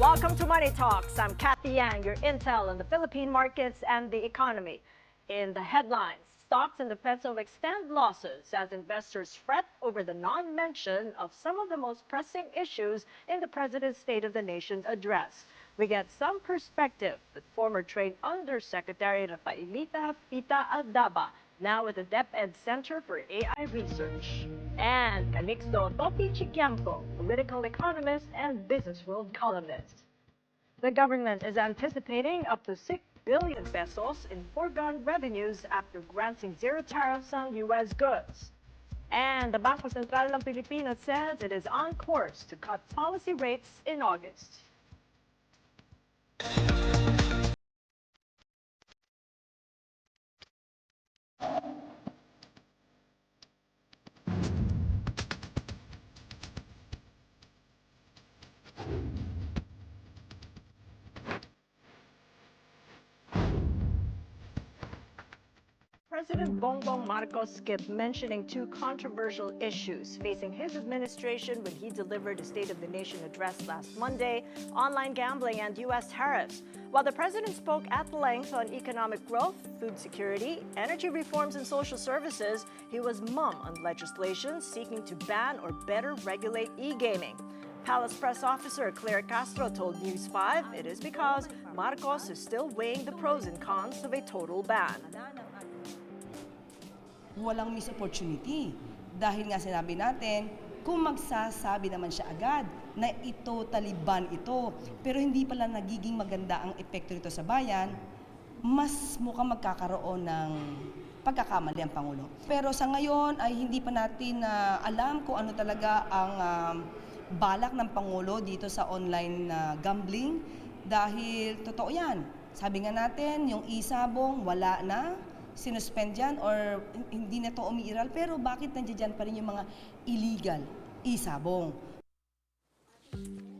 Welcome to Money Talks. I'm Cathy Yang, your intel on the Philippine markets and the economy. In the headlines, stocks in the peso extend losses as investors fret over the non-mention of some of the most pressing issues in the President's State of the Nation address. We get some perspective with former Trade Undersecretary Rafaelita Pita Aldaba, now at the DepEd Center for AI Research. And Calixto Topi Chiquiamco, political economist and Business World columnist. The government is anticipating up to 6 billion pesos in foregone revenues after granting zero tariffs on U.S. goods. And the Bangko Sentral ng Pilipinas says it is on course to cut policy rates in August. President Bongbong Marcos skipped mentioning two controversial issues facing his administration when he delivered a State of the Nation address last Monday: online gambling and U.S. tariffs. While the president spoke at length on economic growth, food security, energy reforms, and social services, he was mum on legislation seeking to ban or better regulate e-gaming. Palace Press Officer Claire Castro told News 5 it is because Marcos is still weighing the pros and cons of a total ban. Walang missed opportunity. Dahil nga sinabi natin, kung magsasabi naman siya agad na ito taliban ito, pero hindi pala nagiging maganda ang epekto nito sa bayan, mas mukhang magkakaroon ng pagkakamali ang Pangulo. Pero sa ngayon ay hindi pa natin alam kung ano talaga ang balak ng Pangulo dito sa online gambling, dahil totoo yan. Sabi nga natin, yung isabong wala na, sinuspend yan or hindi na ito umiiral, pero bakit nandiyan pa rin yung mga illegal isabong?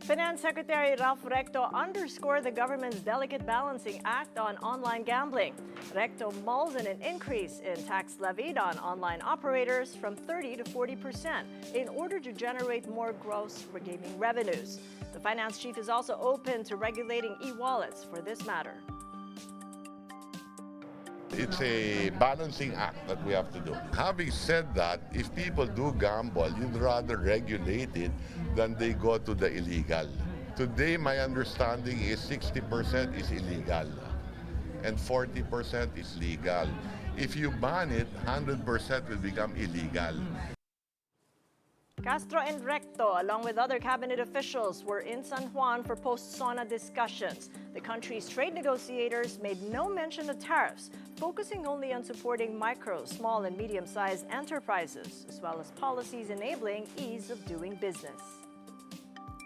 Finance Secretary Ralph Recto underscored the government's delicate balancing act on online gambling. Recto mulls in an increase in tax levied on online operators from 30% to 40% in order to generate more gross gaming revenues. The finance chief is also open to regulating e-wallets for this matter. It's a balancing act that we have to do. Having said that, if people do gamble, you'd rather regulate it than they go to the illegal. Today, my understanding is 60% is illegal and 40% is legal. If you ban it, 100% will become illegal. Castro and Recto, along with other cabinet officials, were in San Juan for post-SONA discussions. The country's trade negotiators made no mention of tariffs, focusing only on supporting micro, small, and medium-sized enterprises, as well as policies enabling ease of doing business.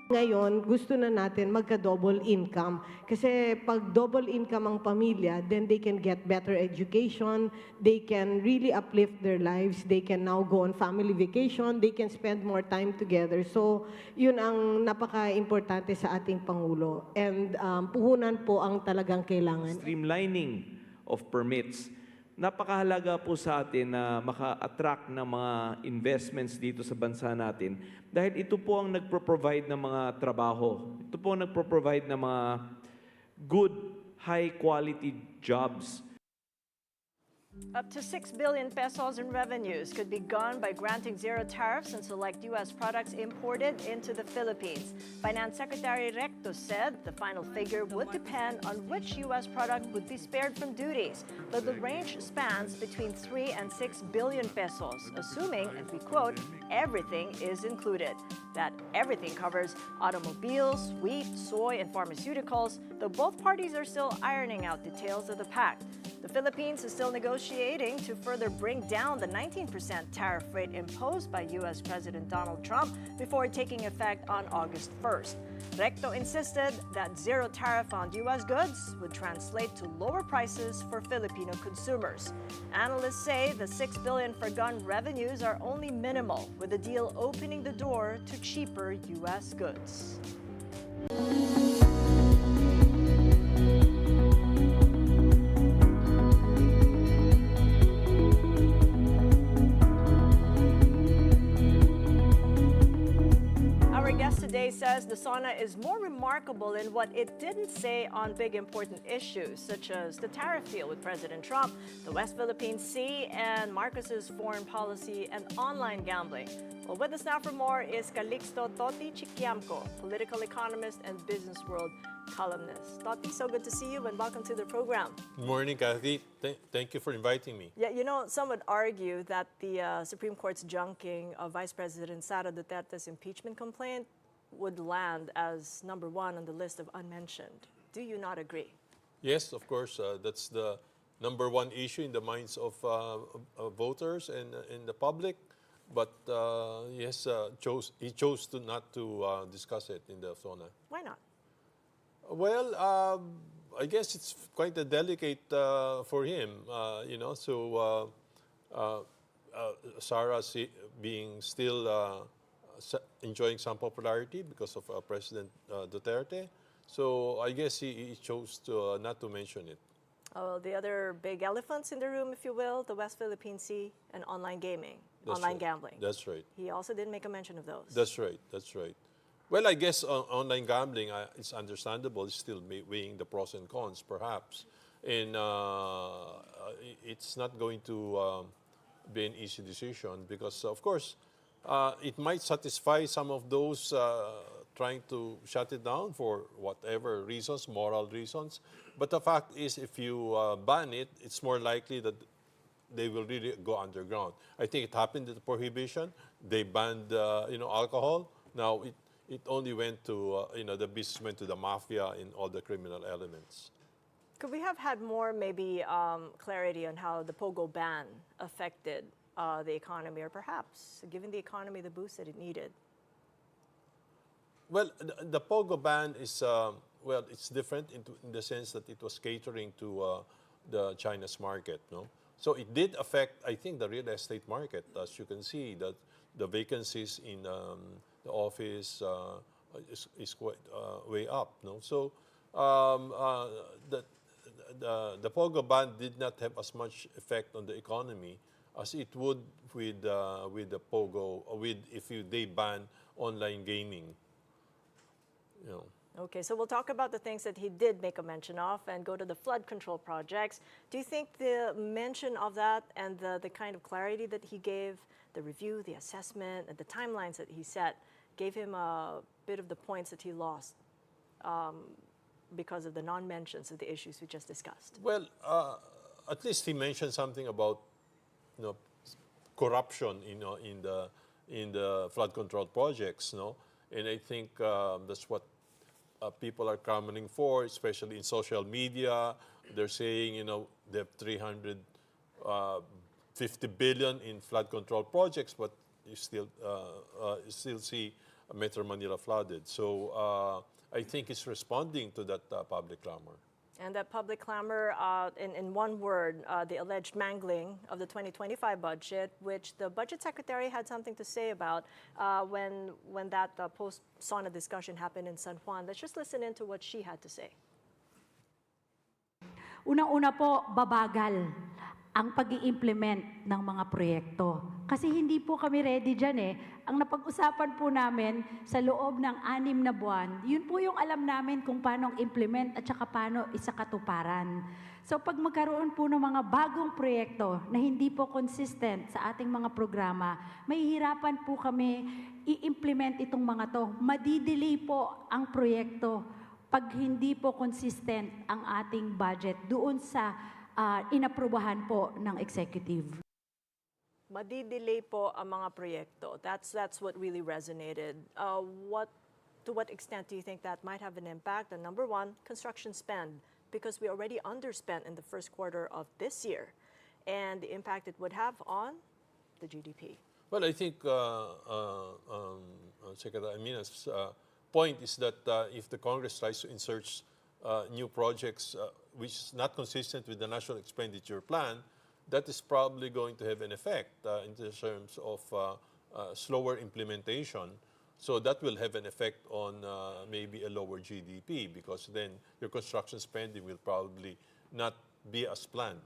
Ngayon, gusto na natin magka-double income. Kasi pag double income ang pamilya, then they can get better education, they can really uplift their lives, they can now go on family vacation, they can spend more time together. So, yun ang napaka-importante sa ating Pangulo. And puhunan po ang talagang kailangan. Streamlining of permits. Napakahalaga po sa atin na maka-attract ng mga investments dito sa bansa natin dahil ito po ang nagpro-provide ng mga trabaho. Ito po ang nagpro-provide ng mga good, high-quality jobs. Up to 6 billion pesos in revenues could be gone by granting zero tariffs on select U.S. products imported into the Philippines. Finance Secretary Recto said the final figure would depend on which U.S. product would be spared from duties, though the range spans between 3 and 6 billion pesos, assuming, and we quote, everything is included. That everything covers automobiles, wheat, soy, and pharmaceuticals, though both parties are still ironing out details of the pact. The Philippines is still negotiating to further bring down the 19% tariff rate imposed by U.S. President Donald Trump before taking effect on August 1st. Recto insisted that zero tariff on U.S. goods would translate to lower prices for Filipino consumers. Analysts say the 6 billion forgone revenues are only minimal, with the deal opening the door to cheaper U.S. goods. Today says says the SONA is more remarkable in what it didn't say on big important issues, such as the tariff deal with President Trump, the West Philippine Sea, and Marcos's foreign policy and online gambling. Well, with us now for more is Calixto Toti Chiquiamco, political economist and business world columnist. Toti, so good to see you and welcome to the program. Good morning, Cathy. Thank you for inviting me. Yeah, you know, some would argue that the Supreme Court's junking of Vice President Sara Duterte's impeachment complaint would land as number one on the list of unmentioned. Do you not agree? Yes, of course. That's the number one issue in the minds of voters and in the public. But yes, he chose to not to discuss it in the SONA. Why not? Well, I guess it's quite a delicate for him, So Sarah being still enjoying some popularity because of President Duterte. So I guess he chose to not to mention it. The other big elephants in the room, if you will, the West Philippine Sea and online gaming, online gambling. That's right. He also didn't make a mention of those. That's right. That's right. Well, I guess online gambling, it's understandable. It's still weighing the pros and cons, perhaps. And it's not going to be an easy decision because, of course, it might satisfy some of those trying to shut it down for whatever reasons, moral reasons. But the fact is, if you ban it, it's more likely that they will really go underground. I think it happened at the prohibition. They banned, alcohol. Now it only went to, the business went to the mafia and all the criminal elements. Could we have had more, maybe, clarity on how the POGO ban affected the economy, or perhaps given the economy the boost that it needed? Well, the POGO ban is, it's different in the sense that it was catering to the China's market, no? So it did affect, I think, the real estate market. As you can see, that the vacancies in the office is quite way up, no? So the POGO ban did not have as much effect on the economy as it would with the POGO, if they ban online gaming. Okay, so we'll talk about the things that he did make a mention of and go to the flood control projects. Do you think the mention of that and the kind of clarity that he gave, the review, the assessment, and the timelines that he set, gave him a bit of the points that he lost because of the non-mentions of the issues we just discussed? Well, at least he mentioned something about corruption, in the flood control projects, no? And I think that's what people are clamoring for, especially in social media. They're saying, they have 350 billion in flood control projects, but you still see Metro Manila flooded. So I think it's responding to that public clamor. And that public clamor, in one word, the alleged mangling of the 2025 budget, which the budget secretary had something to say about when that post-SONA discussion happened in San Juan. Let's just listen in to what she had to say. Unang-una po, babagal ang pag-i-implement ng mga proyekto. Kasi hindi po kami ready dyan eh. Ang napag-usapan po namin sa loob ng 6 na buwan, yun po yung alam namin kung paano implement at saka paano isakatuparan. So pag magkaroon po ng mga bagong proyekto na hindi po consistent sa ating mga programa, mahihirapan po kami i-implement itong mga to. Madidelay po ang proyekto pag hindi po consistent ang ating budget doon sa inaprubahan po ng executive. Madidelay po ang mga proyekto. That's what really resonated. To what extent do you think that might have an impact on, number one, construction spend? Because we already underspent in the first quarter of this year, and the impact it would have on the GDP. Well, I think Secretary Amina's point is that if the Congress tries to insert new projects which is not consistent with the national expenditure plan, that is probably going to have an effect in terms of slower implementation. So that will have an effect on maybe a lower GDP because then your construction spending will probably not be as planned.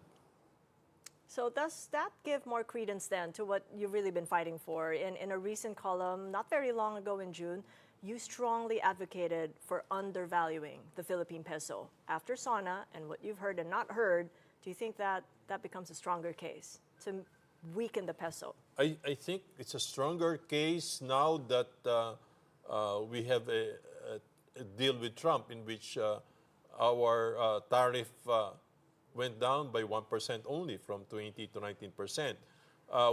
So does that give more credence then to what you've really been fighting for? In a recent column, not very long ago in June, you strongly advocated for undervaluing the Philippine peso. After SONA and what you've heard and not heard, do you think that that becomes a stronger case to weaken the peso? I think it's a stronger case now that we have a deal with Trump in which our tariff went down by 1% only from 20 to 19%.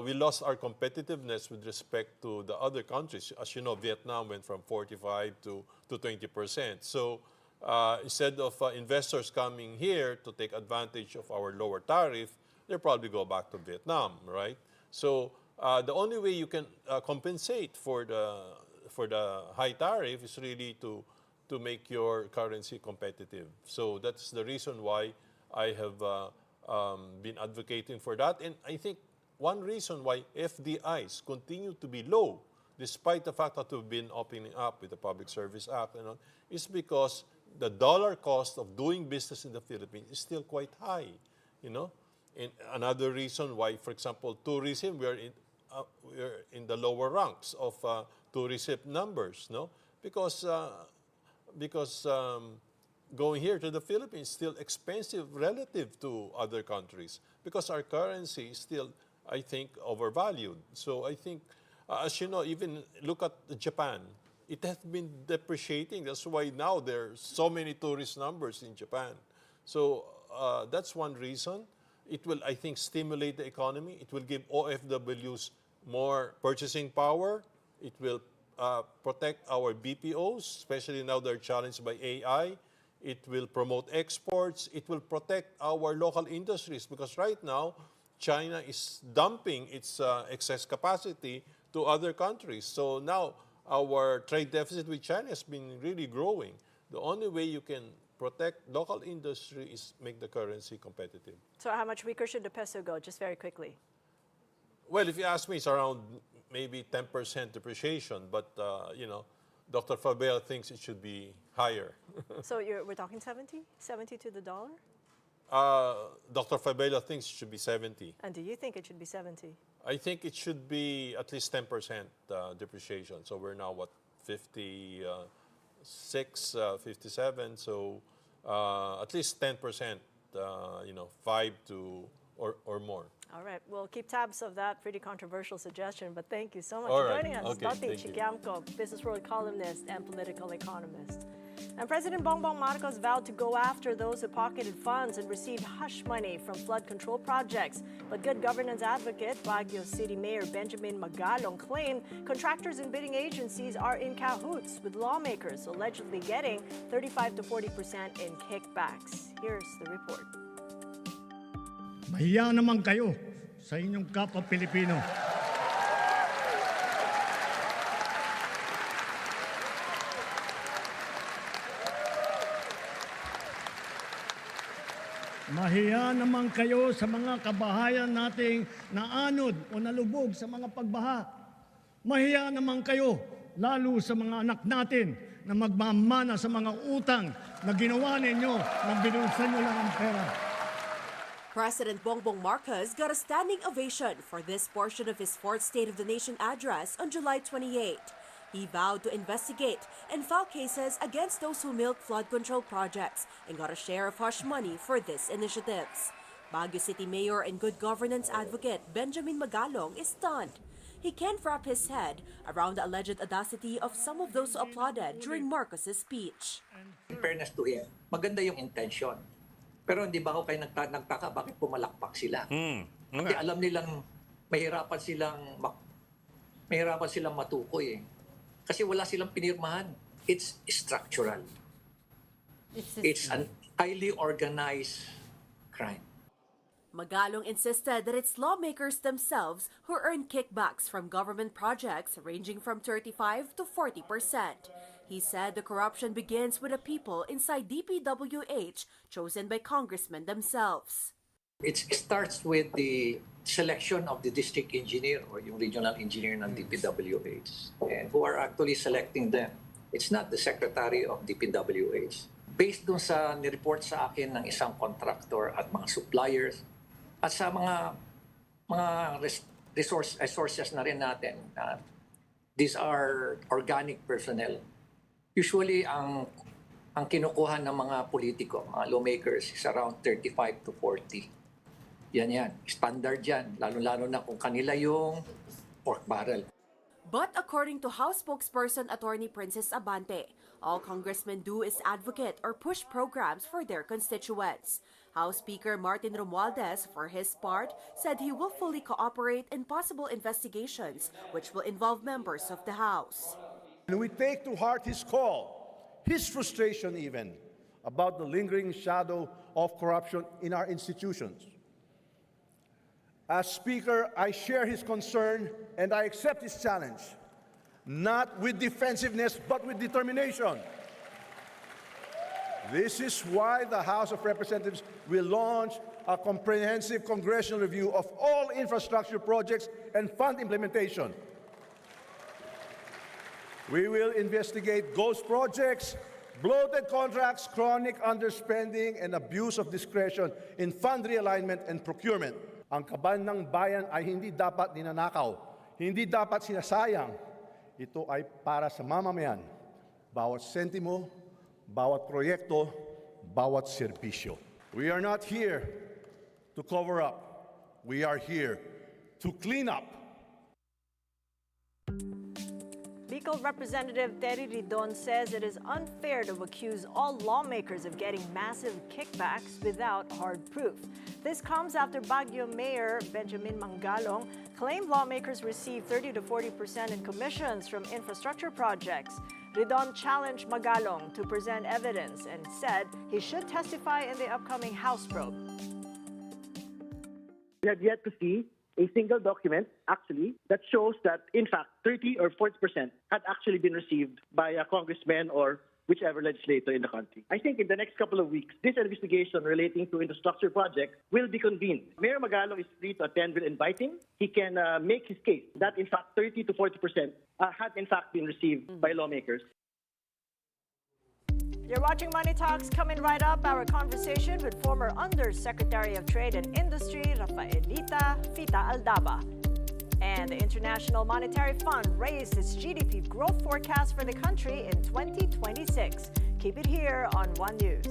We lost our competitiveness with respect to the other countries. As you know, Vietnam went from 45 to 20%. So instead of investors coming here to take advantage of our lower tariff, they'll probably go back to Vietnam, right? So the only way you can compensate for the high tariff is really to make your currency competitive. So that's the reason why I have been advocating for that. And I think one reason why FDIs continue to be low, despite the fact that we've been opening up with the Public Service Act and all, is because the dollar cost of doing business in the Philippines is still quite high, you know. And another reason why, for example, tourism, we're in the lower ranks of tourism numbers, no? Because going here to the Philippines is still expensive relative to other countries because our currency is still, I think, overvalued. So I think, as you know, even look at Japan. It has been depreciating. That's why now there are so many tourist numbers in Japan. So that's one reason. It will, I think, stimulate the economy. It will give OFWs more purchasing power. It will protect our BPOs, especially now they're challenged by AI. It will promote exports. It will protect our local industries because right now, China is dumping its excess capacity to other countries. So now our trade deficit with China has been really growing. The only way you can protect local industry is make the currency competitive. So how much weaker should the peso go, just very quickly? Well, if you ask me, it's around maybe 10% depreciation, but you know, Dr. Fabel thinks it should be higher. So we're talking 70? 70 to the dollar? Dr. Fabela thinks it should be 70. And do you think it should be 70? I think it should be at least 10% depreciation. So we're now, what, 56, 57. So at least 10%, you know, 5 to or more. All right, we'll keep tabs of that pretty controversial suggestion, but thank you so much All for right. joining us. Okay, Dottie thank you. Chiquiamco, Business World columnist and political economist. And President Bongbong Marcos vowed to go after those who pocketed funds and received hush money from flood control projects. But good governance advocate Baguio City Mayor Benjamin Magalong claimed contractors and bidding agencies are in cahoots with lawmakers, allegedly getting 35 to 40% in kickbacks. Here's the report. Mahiya naman kayo sa inyong kapwa Pilipino. Mahiya naman kayo sa mga kabahayan nating naanod o nalubog sa mga pagbaha. Mahiya naman kayo lalo sa mga anak natin na magmamana sa mga utang na ginawa ninyo na binusan nyo lang ang pera. President Bongbong Marcos got a standing ovation for this portion of his fourth State of the Nation address on July 28. He vowed to investigate and file cases against those who milk flood control projects and got a share of hush money for these initiatives. Baguio City Mayor and good governance advocate Benjamin Magalong is stunned. He can't wrap his head around the alleged audacity of some of those who applauded during Marcos's speech. In fairness to him, maganda yung intention. Pero hindi ba ako kayo nagtaka bakit pumalakpak sila? Kasi alam nilang mahirapan silang matukoy eh. Kasi wala silang pinirmahan. It's structural. It's an highly organized crime. Magalong insisted that it's lawmakers themselves who earn kickbacks from government projects ranging from 35 to 40%. He said the corruption begins with the people inside DPWH chosen by congressmen themselves. It starts with the selection of the district engineer or yung regional engineer ng DPWH and who are actually selecting them. It's not the secretary of DPWH. Based dun sa nireport sa akin ng isang contractor at mga suppliers at sa mga resources na rin natin, these are organic personnel Usually, ang kinukuha ng mga politiko, mga lawmakers, is around 35 to 40. Yan. Standard yan. Lalo-lalo na kung kanila yung pork barrel. But according to House spokesperson Attorney Princess Abante, all congressmen do is advocate or push programs for their constituents. House Speaker Martin Romualdez, for his part, said he will fully cooperate in possible investigations which will involve members of the House. And we take to heart his call, his frustration even, about the lingering shadow of corruption in our institutions. As Speaker, I share his concern and I accept his challenge, not with defensiveness but with determination. This is why the House of Representatives will launch a comprehensive congressional review of all infrastructure projects and fund implementation. We will investigate ghost projects, bloated contracts, chronic underspending, and abuse of discretion in fund realignment and procurement. Ang kaban ng bayan ay hindi dapat ninanakaw, hindi dapat sinasayang. Ito ay para sa mamamayan. Bawat sentimo, bawat proyekto, bawat serbisyo. We are not here to cover up. We are here to clean up. Bicol Representative Terry Ridon says it is unfair to accuse all lawmakers of getting massive kickbacks without hard proof. This comes after Baguio Mayor Benjamin Mangalong claimed lawmakers received 30 to 40% in commissions from infrastructure projects. Ridon challenged Mangalong to present evidence and said he should testify in the upcoming House probe. We have yet to see a single document, actually, that shows that, in fact, 30 or 40% had actually been received by a congressman or whichever legislator in the country. I think in the next couple of weeks, this investigation relating to infrastructure projects will be convened. Mayor Magalong is free to attend. We'll invite him. He can make his case that, in fact, 30 to 40% had, in fact, been received by lawmakers. You're watching Money Talks. Coming right up, our conversation with former Undersecretary of Trade and Industry, Rafaelita Fita Aldaba. And the International Monetary Fund raised its GDP growth forecast for the country in 2026. Keep it here on One News.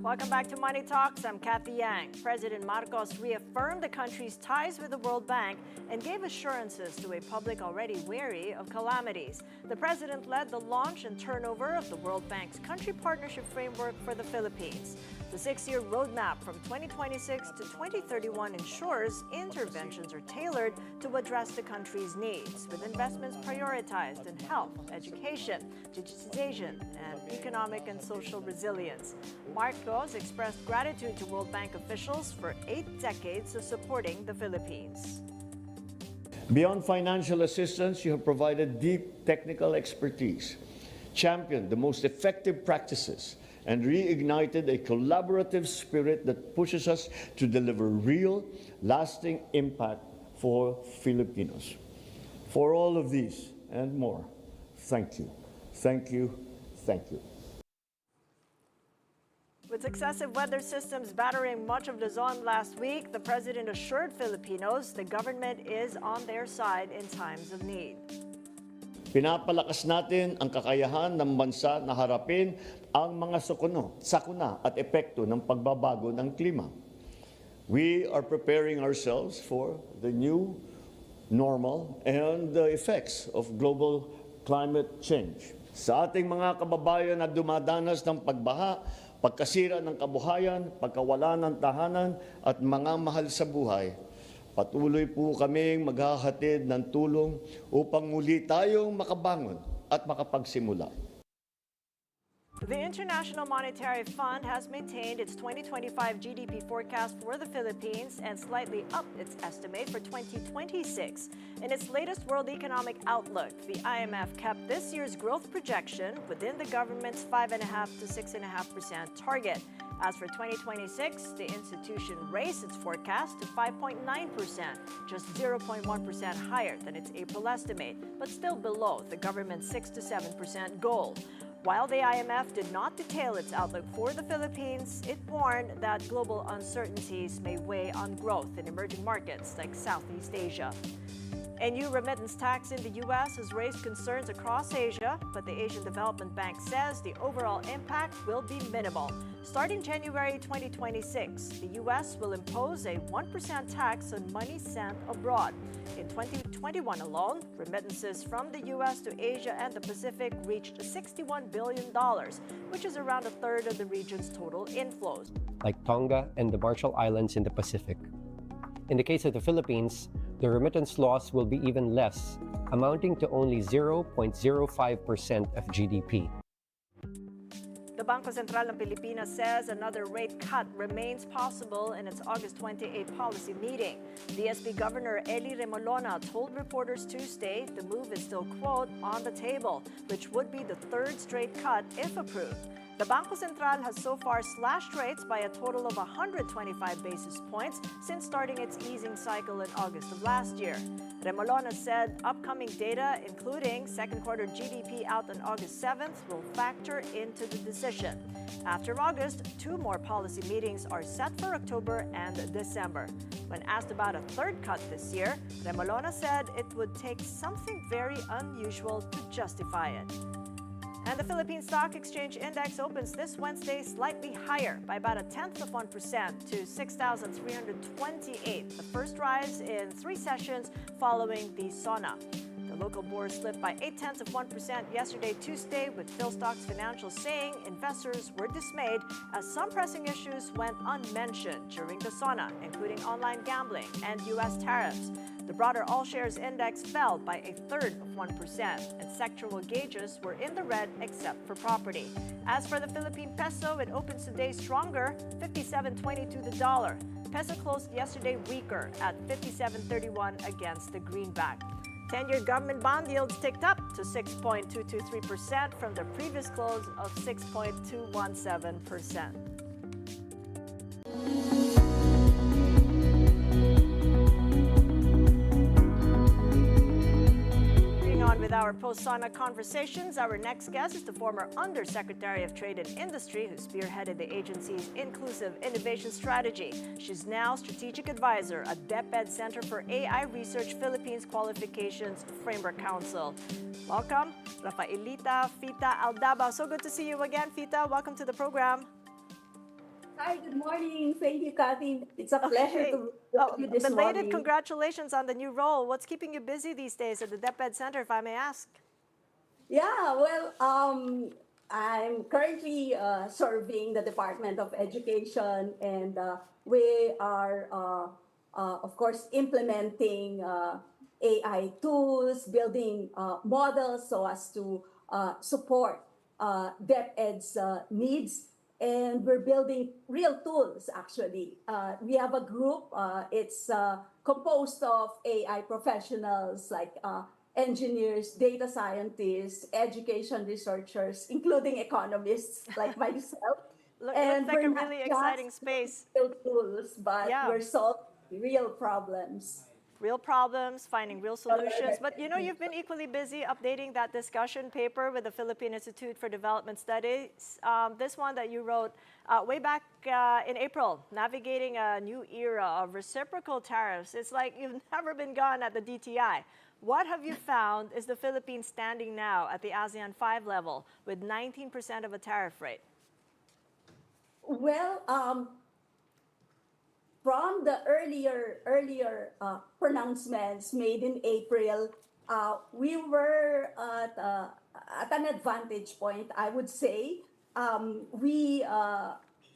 Welcome back to Money Talks. I'm Cathy Yang. President Marcos reaffirmed the country's ties with the World Bank and gave assurances to a public already wary of calamities. The president led the launch and turnover of the World Bank's Country Partnership Framework for the Philippines. The 6-year roadmap from 2026 to 2031 ensures interventions are tailored to address the country's needs, with investments prioritized in health, education, digitization, and economic and social resilience. Marcos expressed gratitude to World Bank officials for 8 decades of supporting the Philippines. Beyond financial assistance, you have provided deep technical expertise, championed the most effective practices, and reignited a collaborative spirit that pushes us to deliver real, lasting impact for Filipinos. For all of these and more, thank you, thank you, thank you. With successive weather systems battering much of Luzon last week, the president assured Filipinos the government is on their side in times of need. Pinapalakas natin ang kakayahan ng bansa na harapin ang mga sakuna at epekto ng pagbabago ng klima. We are preparing ourselves for the new normal and the effects of global climate change. Sa ating mga kababayan na dumadanas ng pagbaha, pagkasira ng kabuhayan, pagkawala ng tahanan at mga mahal sa buhay, patuloy po kaming maghahatid ng tulong upang muli tayong makabangon at makapagsimula. The International Monetary Fund has maintained its 2025 GDP forecast for the Philippines and slightly upped its estimate for 2026. In its latest World Economic Outlook, the IMF kept this year's growth projection within the government's 5.5% to 6.5% target. As for 2026, the institution raised its forecast to 5.9%, just 0.1% higher than its April estimate, but still below the government's 6 to 7% goal. While the IMF did not detail its outlook for the Philippines, it warned that global uncertainties may weigh on growth in emerging markets like Southeast Asia. A new remittance tax in the U.S. has raised concerns across Asia, but the Asian Development Bank says the overall impact will be minimal. Starting January 2026, the U.S. will impose a 1% tax on money sent abroad. In 2021 alone, remittances from the U.S. to Asia and the Pacific reached $61 billion, which is around a third of the region's total inflows. Like Tonga and the Marshall Islands in the Pacific. In the case of the Philippines, the remittance loss will be even less, amounting to only 0.05% of GDP. The Bangko Sentral ng Pilipinas says another rate cut remains possible in its August 28 policy meeting. DSP Governor Eli Remolona told reporters Tuesday the move is still, quote, on the table, which would be the third straight cut if approved. The Bangko Sentral has so far slashed rates by a total of 125 basis points since starting its easing cycle in August of last year. Remolona said upcoming data, including second quarter GDP out on August 7th, will factor into the decision. After August, two more policy meetings are set for October and December. When asked about a third cut this year, Remolona said it would take something very unusual to justify it. And the Philippine Stock Exchange Index opens this Wednesday slightly higher by about 0.1% to 6,328, the first rise in 3 sessions following the SONA. The local bourse slipped by 0.8% yesterday, Tuesday, with PhilStock's financials saying investors were dismayed as some pressing issues went unmentioned during the SONA, including online gambling and U.S. tariffs. The broader all-shares index fell by 0.33%, and sectoral gauges were in the red except for property. As for the Philippine peso, it opens today stronger, 57.22 to the dollar. Peso closed yesterday weaker at 57.31 against the greenback. 10-year government bond yields ticked up to 6.223% from the previous close of 6.217%. With our post-SONA conversations, our next guest is the former Undersecretary of Trade and Industry who spearheaded the agency's inclusive innovation strategy. She's now Strategic Advisor at DepEd Center for AI Research Philippines Qualifications Framework Council. Welcome, Rafaelita Fita Aldaba. So good to see you again, Fita. Welcome to the program. Hi, good morning. Thank you, Cathy. It's a pleasure to talk to you this Belated morning. congratulations on the new role. What's keeping you busy these days at the DepEd Center, if I may ask? Yeah, well, I'm currently serving the Department of Education, and we are, of course, implementing AI tools, building models so as to support DepEd's needs. And we're building real tools, actually. We have a group, it's composed of AI professionals like engineers, data scientists, education researchers, including economists like myself. Looks like a really exciting space. Tools, but we're solving real problems. real problems, finding real solutions. But you know, you've been equally busy updating that discussion paper with the Philippine Institute for Development Studies. This one that you wrote way back in April, navigating a new era of reciprocal tariffs. It's like you've never been gone at the DTI. What have you found is the Philippines standing now at the ASEAN 5 level with 19% of a tariff rate? Well, from the earlier pronouncements made in April, we were at an advantage point, I would say. We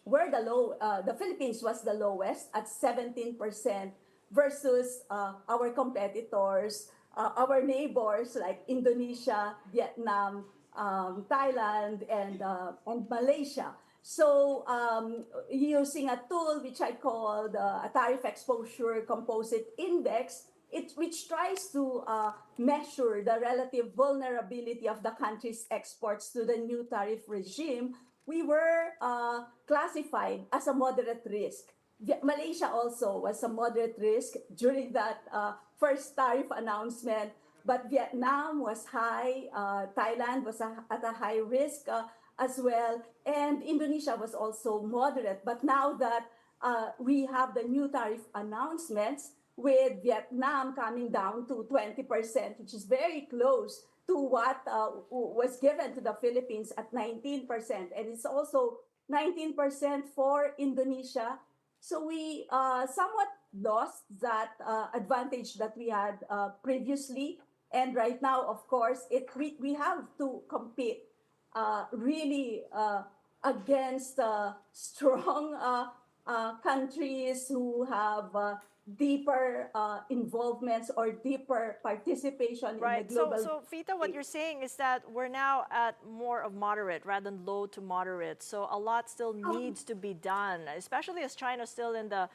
were the Philippines was the lowest at 17% versus our competitors, our neighbors like Indonesia, Vietnam, Thailand, and Malaysia. So using a tool which I called a tariff exposure composite index, which tries to measure the relative vulnerability of the country's exports to the new tariff regime, we were classified as a moderate risk. Malaysia also was a moderate risk during that first tariff announcement, but Vietnam was high, Thailand was at a high risk as well, and Indonesia was also moderate. But now that we have the new tariff announcements, with Vietnam coming down to 20%, which is very close to what was given to the Philippines at 19%, and it's also 19% for Indonesia. So we somewhat lost that advantage that we had previously, and right now, of course, we have to compete really against strong countries who have deeper involvements or deeper participation in the global. So Fita, what you're saying is that we're now at more of moderate rather than low to moderate. So a lot still needs to be done, especially as China's still in the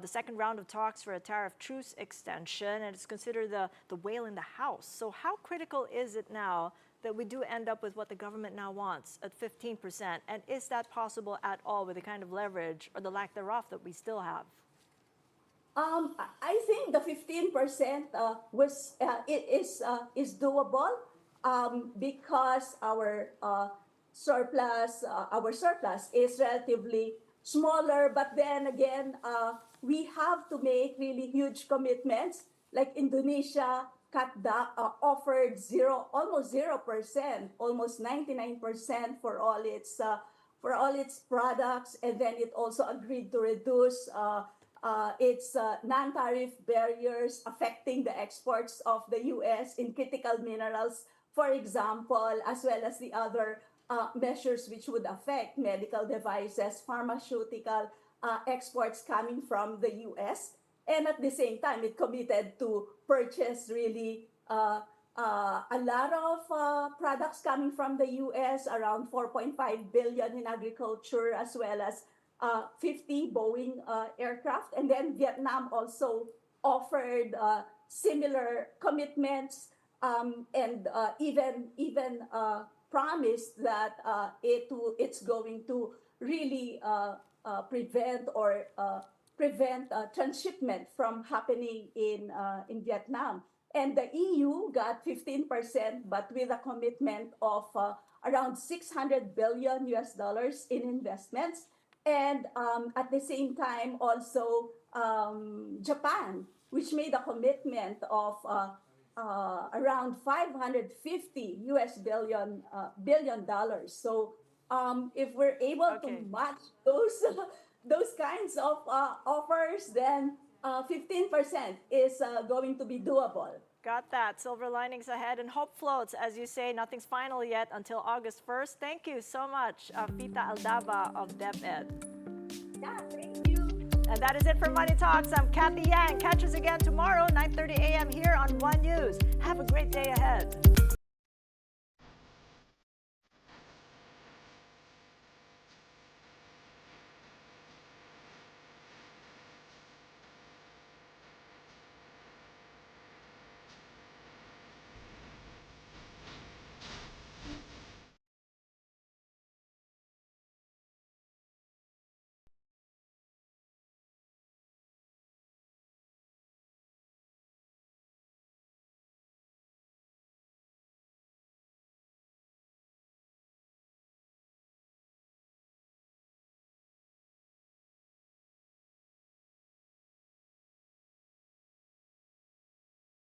second round of talks for a tariff truce extension, and it's considered the whale in the house. So how critical is it now that we do end up with what the government now wants at 15%? And is that possible at all with the kind of leverage or the lack thereof that we still have? I think the 15% is doable because our surplus is relatively smaller. But then again, we have to make really huge commitments. Like Indonesia offered almost 0%, almost 99% for all its products, and then it also agreed to reduce its non-tariff barriers affecting the exports of the U.S. in critical minerals, for example, as well as the other measures which would affect medical devices, pharmaceutical exports coming from the U.S. And at the same time, it committed to purchase really a lot of products coming from the U.S., around $4.5 billion in agriculture, as well as 50 Boeing aircraft. And then Vietnam also offered similar commitments and even promised that it's going to really prevent transshipment from happening in Vietnam. And the EU got 15%, but with a commitment of around $600 billion in investments. And at the same time, also Japan, which made a commitment of around $550 billion. So if we're able to match those kinds of offers, then 15% is going to be doable. Got that. Silver linings ahead and hope floats. As you say, nothing's final yet until August 1st. Thank you so much, Fita Aldaba of DepEd. Yeah, thank you. And that is it for Money Talks. I'm Cathy Yang. Catch us again tomorrow, 9:30 a.m. here on One News. Have a great day ahead.